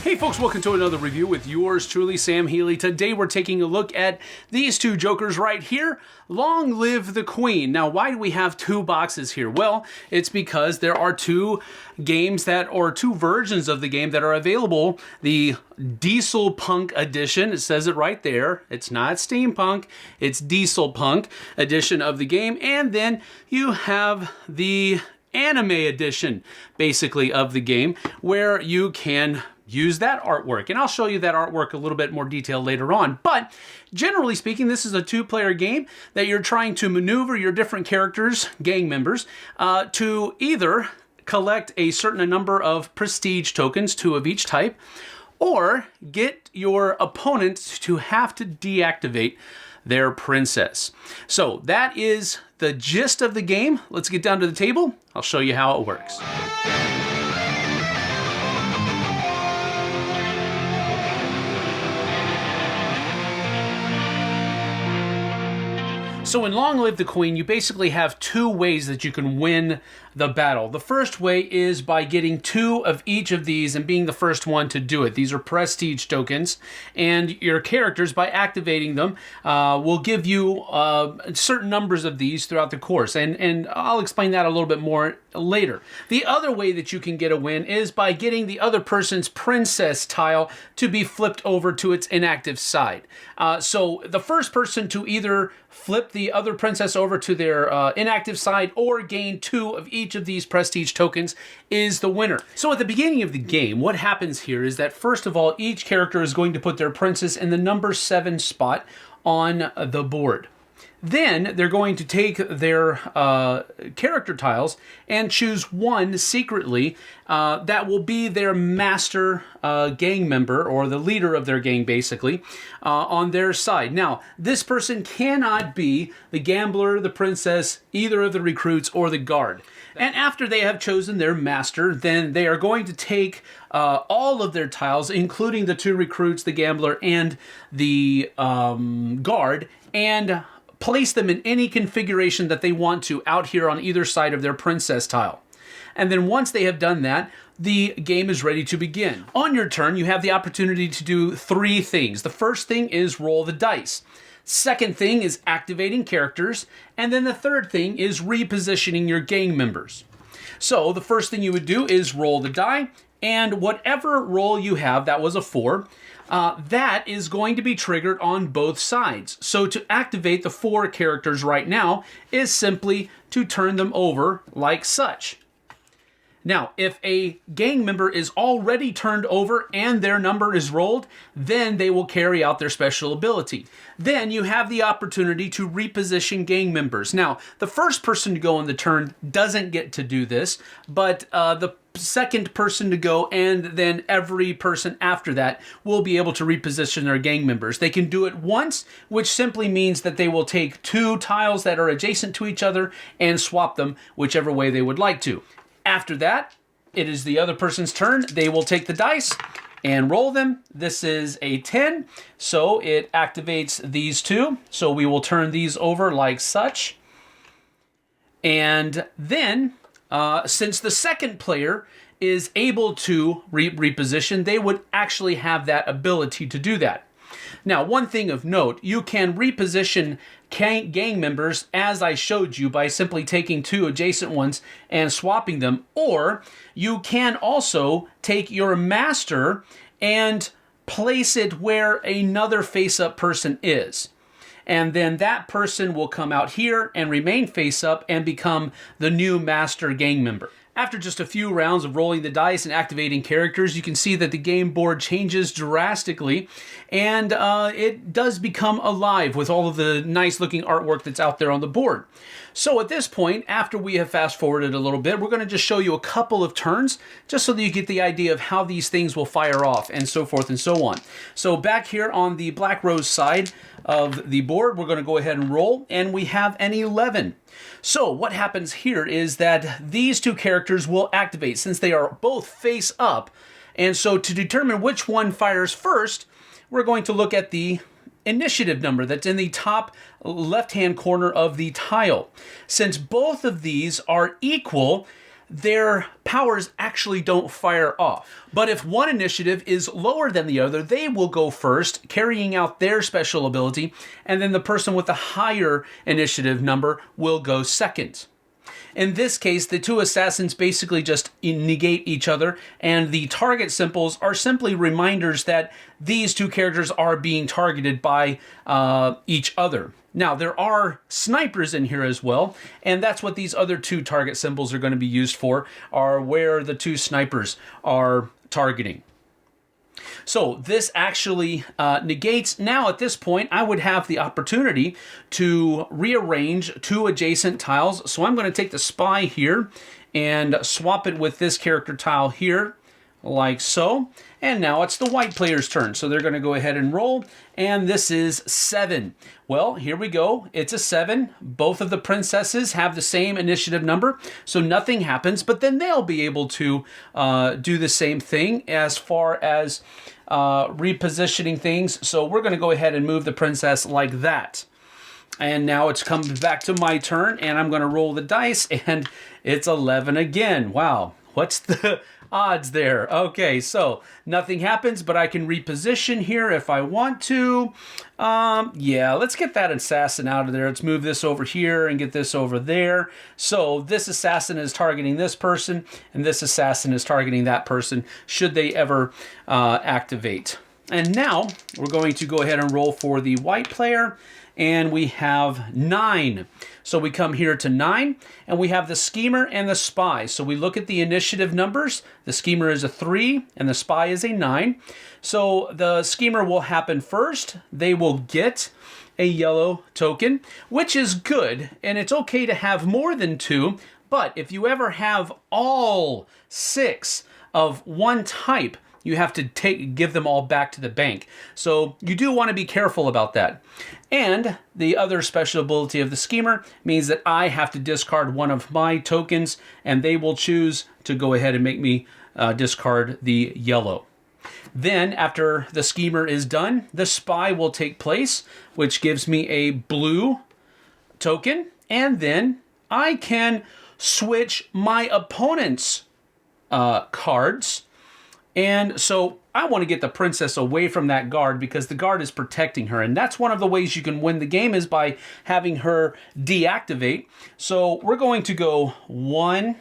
Hey folks, welcome to another review with yours truly, Sam Healey. Today we're taking a look at these two jokers right here. Long live the Queen. Now, why do we have two boxes here? Well, it's because there are two games or two versions of the game that are available. The Diesel Punk edition, it says it right there. It's not steampunk, it's Diesel Punk edition of the game. And then you have the anime edition, basically, of the game, where you can use that artwork. And I'll show you that artwork a little bit more detail later on. But generally speaking, this is a two-player game that you're trying to maneuver your different characters, gang members, to either collect a certain number of prestige tokens, 2 of each type, or get your opponent to have to deactivate their princess. So that is the gist of the game. Let's get down to the table. I'll show you how it works. So in Long Live the Queen, you basically have two ways that you can win the battle. The first way is by getting 2 of each of these and being the first one to do it. These are prestige tokens, and your characters, by activating them, will give you certain numbers of these throughout the course, and I'll explain that a little bit more later. The other way that you can get a win is by getting the other person's princess tile to be flipped over to its inactive side. So the first person to either flip the other princess over to their inactive side or gain 2 of each of these prestige tokens is the winner. So at the beginning of the game, what happens here is that first of all, each character is going to put their princess in the number 7 spot on the board. Then they're going to take their character tiles and choose one secretly that will be their master gang member, or the leader of their gang, basically, on their side. Now, this person cannot be the gambler, the princess, either of the recruits, or the guard. And after they have chosen their master, then they are going to take all of their tiles, including the 2 recruits, the gambler, and the guard, and place them in any configuration that they want to out here on either side of their princess tile. And then once they have done that, the game is ready to begin. On your turn, you have the opportunity to do 3 things. The first thing is roll the dice. Second thing is activating characters. And then the third thing is repositioning your gang members. So the first thing you would do is roll the die, and whatever roll you have, that was a 4, that is going to be triggered on both sides. So to activate the 4 characters right now is simply to turn them over like such. Now, if a gang member is already turned over and their number is rolled, then they will carry out their special ability. Then you have the opportunity to reposition gang members. Now, the first person to go on the turn doesn't get to do this, but the second person to go, and then every person after that will be able to reposition their gang members. They can do it once, which simply means that they will take 2 tiles that are adjacent to each other and swap them whichever way they would like to. After that, it is the other person's turn. They will take the dice and roll them. This is a 10, so it activates these 2. So we will turn these over like such. And then, since the second player is able to reposition, they would actually have that ability to do that. Now, one thing of note, you can reposition gang members, as I showed you, by simply taking 2 adjacent ones and swapping them, or you can also take your master and place it where another face-up person is. And then that person will come out here and remain face-up and become the new master gang member. After just a few rounds of rolling the dice and activating characters, you can see that the game board changes drastically, and it does become alive with all of the nice looking artwork that's out there on the board. So at this point, after we have fast forwarded a little bit, we're going to just show you a couple of turns, just so that you get the idea of how these things will fire off, and so forth and so on. So back here on the Black Rose side of the board, we're going to go ahead and roll, and we have an 11. So what happens here is that these 2 characters will activate since they are both face up. And so to determine which one fires first, we're going to look at the initiative number that's in the top left-hand corner of the tile. Since both of these are equal, their powers actually don't fire off. But if one initiative is lower than the other, they will go first, carrying out their special ability, and then the person with the higher initiative number will go second. In this case, the two assassins basically just negate each other, and the target symbols are simply reminders that these two characters are being targeted by each other. Now, there are snipers in here as well, and that's what these other two target symbols are going to be used for, are where the two snipers are targeting. So this actually negates. Now at this point, I would have the opportunity to rearrange two adjacent tiles. So I'm going to take the spy here and swap it with this character tile here, like so. And now it's the white player's turn. So they're going to go ahead and roll. And this is 7. Well, here we go. It's a 7. Both of the princesses have the same initiative number, so nothing happens. But then they'll be able to do the same thing as far as repositioning things. So we're going to go ahead and move the princess like that. And now it's come back to my turn, and I'm going to roll the dice, and it's 11 again. Wow. What's the odds there? Okay, so nothing happens, but I can reposition here if I want to. Yeah, let's get that assassin out of there. Let's move this over here and get this over there. So this assassin is targeting this person, and this assassin is targeting that person, should they ever activate. And now we're going to go ahead and roll for the white player, and we have 9. So we come here to 9, and we have the schemer and the spy. So we look at the initiative numbers. The schemer is a 3, and the spy is a 9. So the schemer will happen first. They will get a yellow token, which is good, and it's okay to have more than 2, but if you ever have all 6 of one type, you have to give them all back to the bank. So you do want to be careful about that. And the other special ability of the schemer means that I have to discard one of my tokens, and they will choose to go ahead and make me discard the yellow. Then, after the schemer is done, the spy will take place, which gives me a blue token, and then I can switch my opponent's cards. And so I want to get the princess away from that guard because the guard is protecting her. And that's one of the ways you can win the game, is by having her deactivate. So we're going to go 1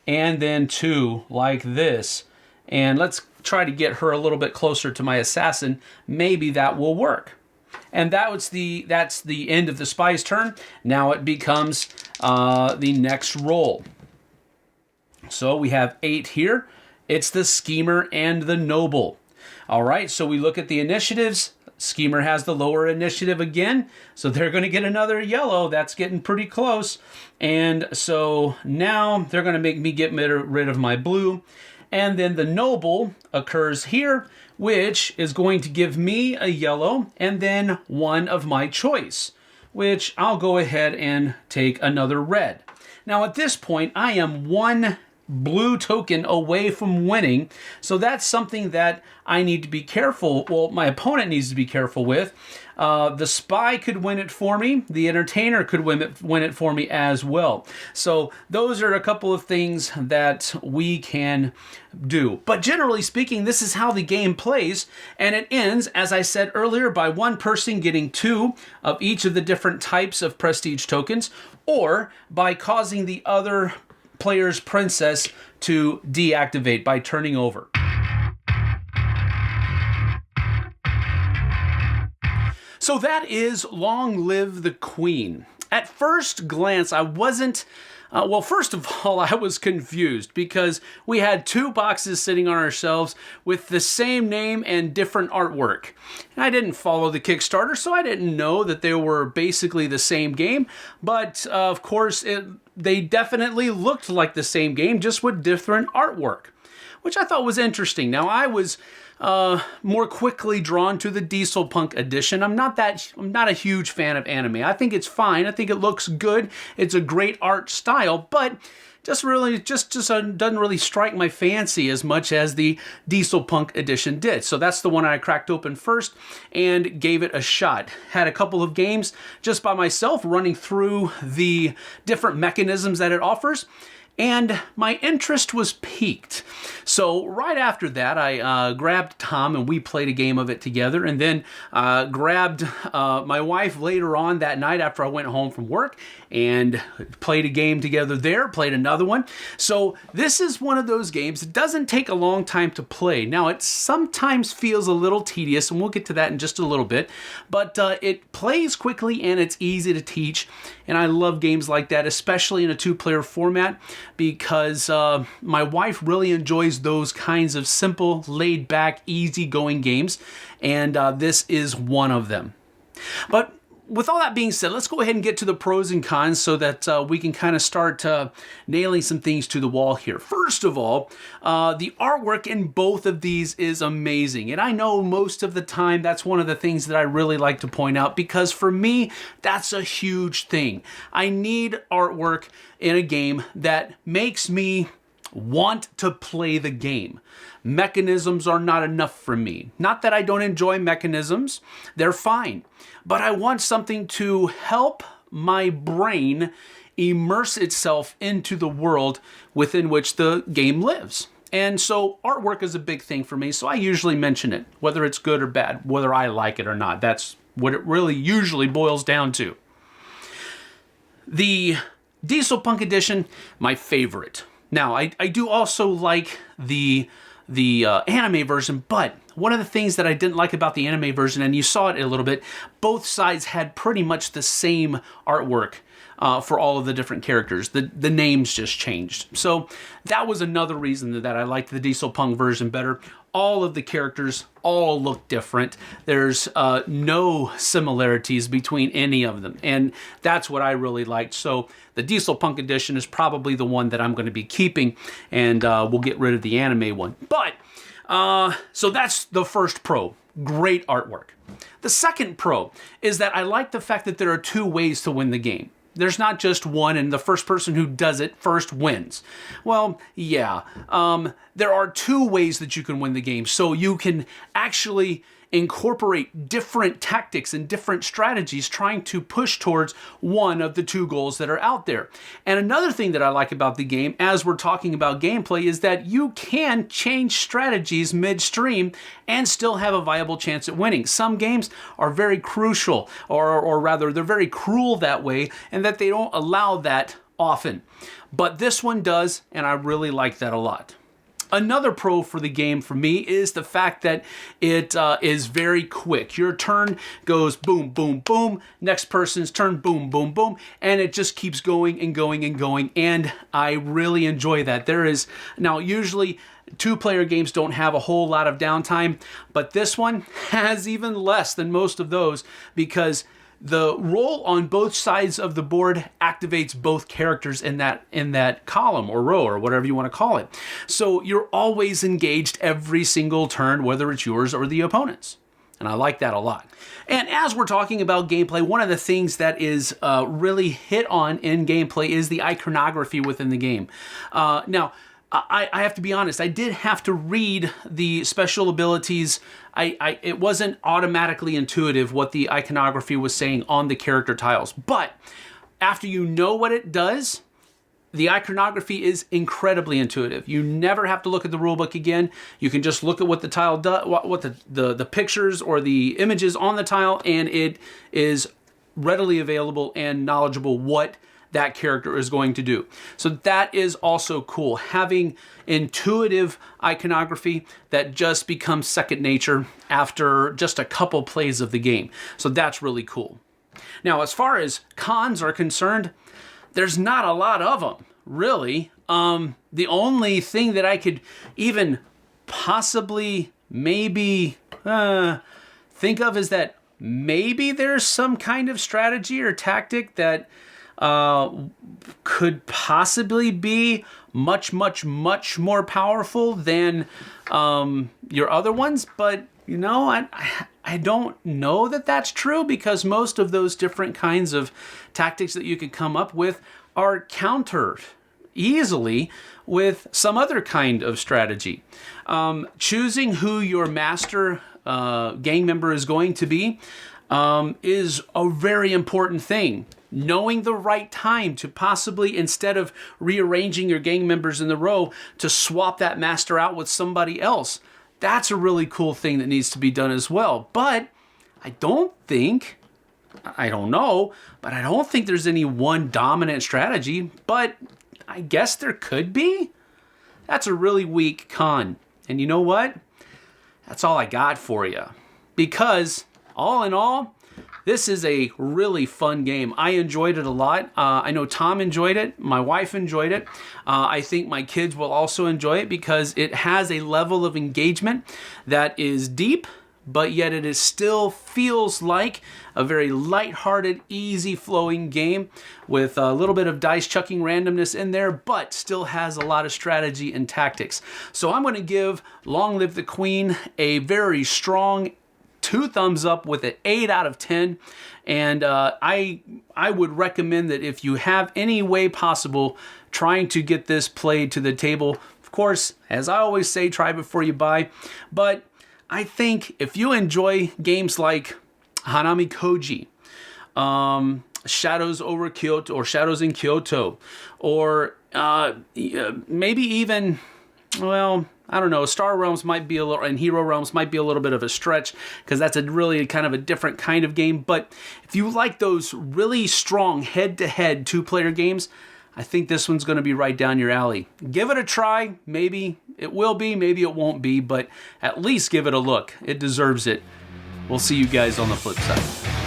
and then 2 like this. And let's try to get her a little bit closer to my assassin. Maybe that will work. And that's the end of the spy's turn. Now it becomes the next roll. So we have 8 here. It's the schemer and the noble. All right, so we look at the initiatives. Schemer has the lower initiative again, so they're going to get another yellow. That's getting pretty close. And so now they're going to make me get rid of my blue. And then the noble occurs here, which is going to give me a yellow and then one of my choice, which I'll go ahead and take another red. Now at this point, I am 1 blue token away from winning. So that's something that I need to be careful. Well, my opponent needs to be careful with. The spy could win it for me. The entertainer could win it for me as well. So those are a couple of things that we can do. But generally speaking, this is how the game plays. And it ends, as I said earlier, by one person getting 2 of each of the different types of prestige tokens, or by causing the other player's princess to deactivate by turning over. So that is Long Live the Queen. At first glance, I wasn't well, first of all, I was confused because we had 2 boxes sitting on our shelves with the same name and different artwork. And I didn't follow the Kickstarter, so I didn't know that they were basically the same game. But of course, they definitely looked like the same game, just with different artwork, which I thought was interesting. Now, I was more quickly drawn to the Diesel Punk edition. I'm not a huge fan of anime. I think it's fine. I think it looks good. It's a great art style, but just doesn't really strike my fancy as much as the Diesel Punk edition did. So that's the one I cracked open first and gave it a shot. Had a couple of games just by myself running through the different mechanisms that it offers. and my interest was piqued. So right after that, I grabbed Tom and we played a game of it together, and then grabbed my wife later on that night after I went home from work and played a game together there, played another one. So this is one of those games. It doesn't take a long time to play. Now, it sometimes feels a little tedious, and we'll get to that in just a little bit, but it plays quickly and it's easy to teach, and I love games like that, especially in a two-player format, because my wife really enjoys those kinds of simple, laid-back, easy-going games, and this is one of them. But with all that being said, let's go ahead and get to the pros and cons so that we can kind of start nailing some things to the wall here. First of all, the artwork in both of these is amazing. And I know most of the time that's one of the things that I really like to point out, because for me, that's a huge thing. I need artwork in a game that makes me want to play the game. Mechanisms are not enough for me. Not that I don't enjoy mechanisms, they're fine. But I want something to help my brain immerse itself into the world within which the game lives. And so artwork is a big thing for me, so I usually mention it, whether it's good or bad, whether I like it or not. That's what it really usually boils down to. The Diesel Punk Edition, my favorite. Now, I do also like the anime version, but one of the things that I didn't like about the anime version, and you saw it a little bit, both sides had pretty much the same artwork for all of the different characters. The names just changed. So that was another reason that I liked the Diesel Punk version better. All of the characters all look different. There's no similarities between any of them, and that's what I really liked. So the Diesel Punk Edition is probably the one that I'm going to be keeping, and we'll get rid of the anime one. But so that's the first pro. Great artwork. The second pro is that I like the fact that there are two ways to win the game. There's not just one, and the first person who does it first wins. Well, yeah, there are two ways that you can win the game. So you can actually incorporate different tactics and different strategies trying to push towards one of the two goals that are out there. And another thing that I like about the game, as we're talking about gameplay, is that you can change strategies midstream and still have a viable chance at winning. Some games are very crucial, or rather, they're very cruel that way, and that they don't allow that often. But this one does, and I really like that a lot. Another pro for the game for me is the fact that it is very quick. Your turn goes boom, boom, boom. Next person's turn, boom, boom, boom. And it just keeps going and going and going. And I really enjoy that. Now usually two-player games don't have a whole lot of downtime, but this one has even less than most of those, because the roll on both sides of the board activates both characters in that column or row or whatever you want to call it. So you're always engaged every single turn, whether it's yours or the opponent's. And I like that a lot. And as we're talking about gameplay, one of the things that is really hit on in gameplay is the iconography within the game. Now, I have to be honest, I did have to read the special abilities. It wasn't automatically intuitive what the iconography was saying on the character tiles. But after you know what it does, the iconography is incredibly intuitive. You never have to look at the rulebook again. You can just look at what the tile does, what the pictures or the images on the tile, and it is readily available and knowledgeable what that character is going to do. So that is also cool, having intuitive iconography that just becomes second nature after just a couple plays of the game. So that's really cool. Now, as far as cons are concerned, there's not a lot of them, really. The only thing that I could even possibly maybe think of is that maybe there's some kind of strategy or tactic that could possibly be much, much, much more powerful than your other ones. But, you know, I don't know that that's true, because most of those different kinds of tactics that you could come up with are countered easily with some other kind of strategy. Choosing who your master gang member is going to be is a very important thing. knowing the right time to possibly, instead of rearranging your gang members in the row, to swap that master out with somebody else. That's a really cool thing that needs to be done as well. But I don't know, but I don't think there's any one dominant strategy, but I guess there could be. That's a really weak con. And you know what? That's all I got for you. Because all in all, this is a really fun game. I enjoyed it a lot. I know Tom enjoyed it. My wife enjoyed it. I think my kids will also enjoy it because it has a level of engagement that is deep, but yet it is still feels like a very lighthearted, easy-flowing game with a little bit of dice chucking randomness in there, but still has a lot of strategy and tactics. So I'm going to give Long Live the Queen a very strong 2 thumbs up with an 8 out of 10. And I would recommend that if you have any way possible trying to get this played to the table, of course, as I always say, try before you buy. But I think if you enjoy games like Hanami Koji, Shadows over Kyoto, or Shadows in Kyoto, or maybe even, well, I don't know, Star Realms might be a little, and Hero Realms might be a little bit of a stretch because that's a really kind of a different kind of game. But if you like those really strong head-to-head 2-player games, I think this one's going to be right down your alley. Give it a try. Maybe it will be, maybe it won't be, but at least give it a look. It deserves it. We'll see you guys on the flip side.